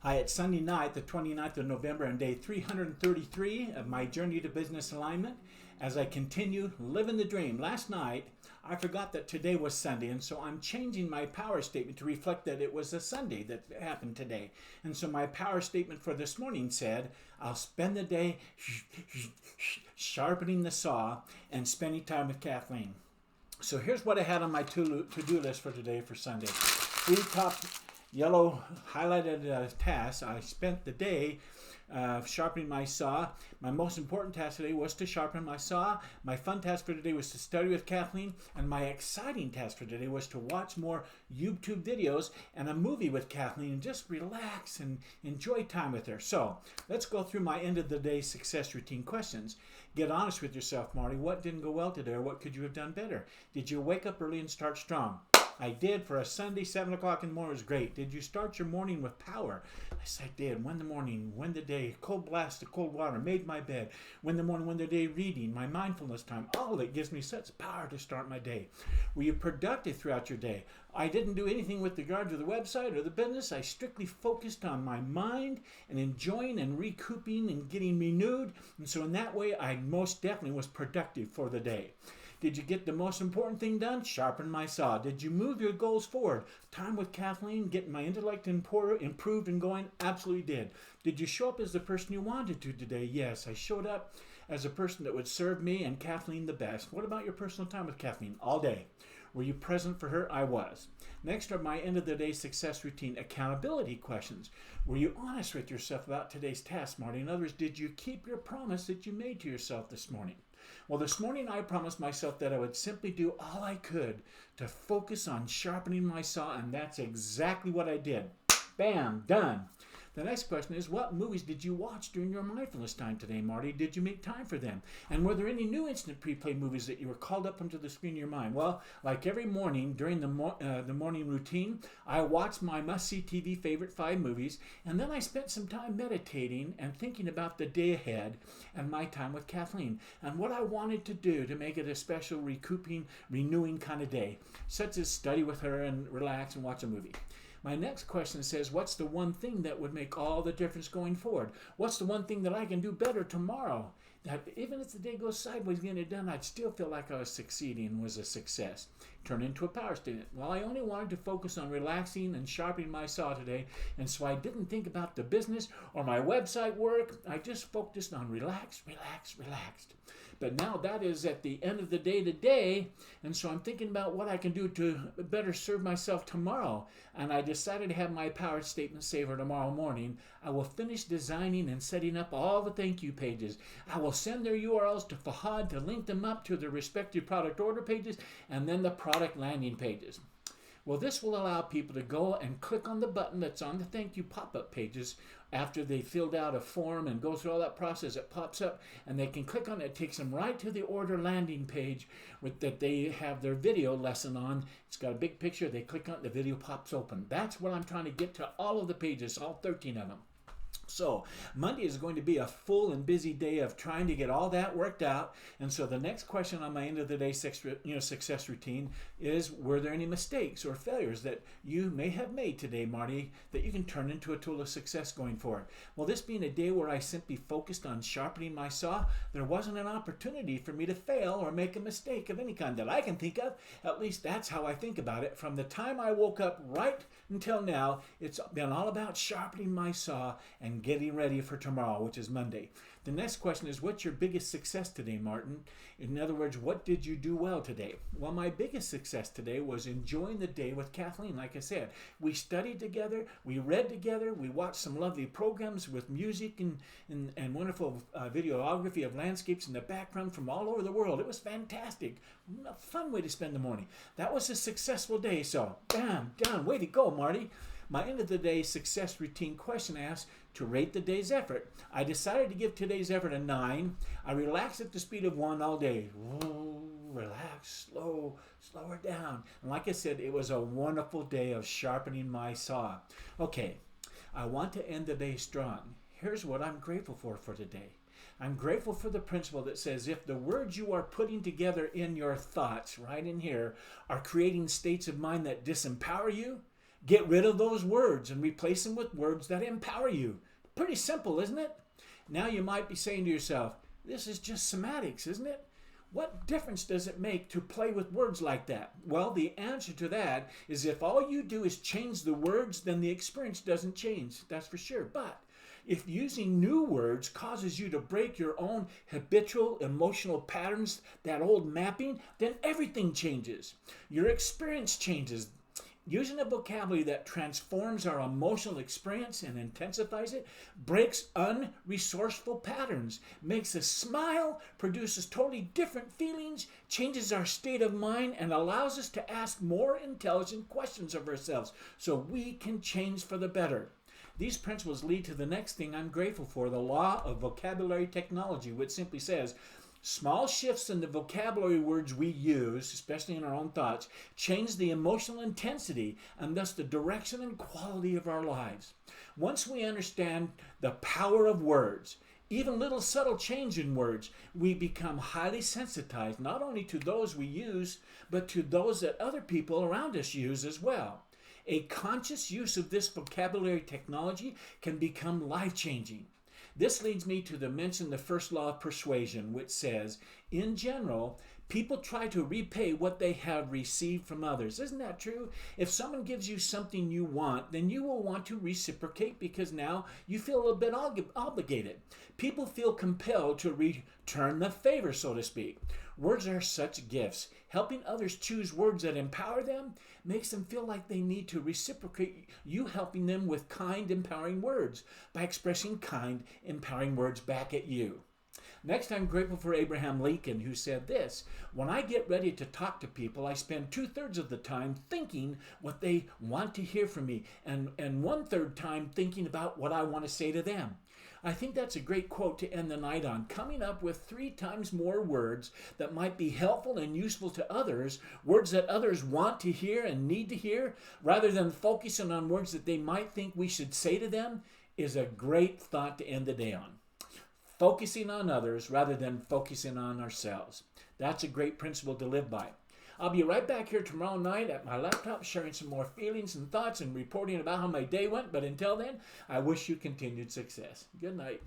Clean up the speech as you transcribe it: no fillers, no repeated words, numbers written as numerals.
Hi, it's Sunday night, the 29th of November, and day 333 of my journey to business alignment as I continue living the dream. Last night, I forgot that today was Sunday, and so I'm changing my power statement to reflect that it was a Sunday that happened today. And so my power statement for this morning said, I'll spend the day sharpening the saw and spending time with Kathleen. So here's what I had on my to-do list for today, for Sunday. 3 top yellow highlighted tasks. I spent the day sharpening my saw. My most important task today was to sharpen my saw. My fun task for today was to study with Kathleen. And my exciting task for today was to watch more YouTube videos and a movie with Kathleen and just relax and enjoy time with her. So let's go through my end of the day success routine questions. Get honest with yourself, Marty. What didn't go well today, or what could you have done better? Did you wake up early and start strong? I did. For a Sunday, 7 o'clock in the morning was great. Did you start your morning with power? Yes, I did. Win the morning, win the day, cold blast of cold water, made my bed. Win the morning, win the day, reading, my mindfulness time. All of it gives me such power to start my day. Were you productive throughout your day? I didn't do anything with regard to the website or the business. I strictly focused on my mind and enjoying and recouping and getting renewed. And so in that way, I most definitely was productive for the day. Did you get the most important thing done? Sharpen my saw. Did you move your goals forward? Time with Kathleen, getting my intellect improved and going? Absolutely did. Did you show up as the person you wanted to today? Yes, I showed up as a person that would serve me and Kathleen the best. What about your personal time with Kathleen? All day. Were you present for her? I was. Next are my end of the day success routine accountability questions. Were you honest with yourself about today's task, Marty? In other words, did you keep your promise that you made to yourself this morning? Well, this morning I promised myself that I would simply do all I could to focus on sharpening my saw, and that's exactly what I did. Bam, done. The next question is, what movies did you watch during your mindfulness time today, Marty? Did you make time for them? And were there any new instant replay movies that you were called up onto the screen of your mind? Well, like every morning during the morning routine, I watched my must-see TV favorite 5 movies, and then I spent some time meditating and thinking about the day ahead and my time with Kathleen and what I wanted to do to make it a special recouping, renewing kind of day, such as study with her and relax and watch a movie. My next question says, what's the one thing that would make all the difference going forward? What's the one thing that I can do better tomorrow? That even if the day goes sideways getting it done, I'd still feel like I was succeeding, was a success. Turn into a power statement. Well, I only wanted to focus on relaxing and sharpening my saw today, and so I didn't think about the business or my website work. I just focused on relaxed. But now that is at the end of the day today, and so I'm thinking about what I can do to better serve myself tomorrow. And I decided to have my power statement saved for tomorrow morning. I will finish designing and setting up all the thank you pages. I will send their URLs to Fahad to link them up to their respective product order pages and then the product landing pages. Well, this will allow people to go and click on the button that's on the thank you pop-up pages after they filled out a form and go through all that process. It pops up and they can click on it. It takes them right to the order landing page that they have their video lesson on. It's got a big picture. They click on it, the video pops open. That's what I'm trying to get to all of the pages, all 13 of them. So Monday is going to be a full and busy day of trying to get all that worked out. And so the next question on my end of the day success routine is, were there any mistakes or failures that you may have made today, Marty, that you can turn into a tool of success going forward? Well, this being a day where I simply focused on sharpening my saw, there wasn't an opportunity for me to fail or make a mistake of any kind that I can think of. At least that's how I think about it. From the time I woke up right until now, it's been all about sharpening my saw and getting ready for tomorrow, which is Monday. The next question is, what's your biggest success today, Martin? In other words, what did you do well today? Well, my biggest success today was enjoying the day with Kathleen. Like I said, we studied together, we read together, we watched some lovely programs with music and wonderful videography of landscapes in the background from all over the world. It was fantastic. A fun way to spend the morning. That was a successful day. So, bam, done. Way to go, Marty. My end of the day success routine question asks to rate the day's effort. I decided to give today's effort a 9. I relaxed at the speed of 1 all day. Relax, slow her down. And like I said, it was a wonderful day of sharpening my saw. Okay, I want to end the day strong. Here's what I'm grateful for today. I'm grateful for the principle that says if the words you are putting together in your thoughts, right in here, are creating states of mind that disempower you, Get rid of those words and replace them with words that empower you. Pretty simple, isn't it? Now you might be saying to yourself, this is just semantics, isn't it? What difference does it make to play with words like that? Well, the answer to that is if all you do is change the words, then the experience doesn't change, that's for sure. But if using new words causes you to break your own habitual emotional patterns, that old mapping, then everything changes. Your experience changes. Using a vocabulary that transforms our emotional experience and intensifies it breaks unresourceful patterns, makes us smile, produces totally different feelings, changes our state of mind, and allows us to ask more intelligent questions of ourselves so we can change for the better. These principles lead to the next thing I'm grateful for, the law of vocabulary technology, which simply says, small shifts in the vocabulary words we use, especially in our own thoughts, change the emotional intensity and thus the direction and quality of our lives. Once we understand the power of words, even little subtle change in words, we become highly sensitized not only to those we use, but to those that other people around us use as well. A conscious use of this vocabulary technology can become life-changing. This leads me to mention the first law of persuasion, which says, in general, people try to repay what they have received from others. Isn't that true? If someone gives you something you want, then you will want to reciprocate because now you feel a little bit obligated. People feel compelled to return the favor, so to speak. Words are such gifts. Helping others choose words that empower them makes them feel like they need to reciprocate you helping them with kind, empowering words by expressing kind, empowering words back at you. Next, I'm grateful for Abraham Lincoln, who said this, when I get ready to talk to people, I spend 2/3 of the time thinking what they want to hear from me and 1/3 time thinking about what I want to say to them. I think that's a great quote to end the night on, coming up with 3 times more words that might be helpful and useful to others, words that others want to hear and need to hear, rather than focusing on words that they might think we should say to them, is a great thought to end the day on. Focusing on others rather than focusing on ourselves. That's a great principle to live by. I'll be right back here tomorrow night at my laptop sharing some more feelings and thoughts and reporting about how my day went. But until then, I wish you continued success. Good night.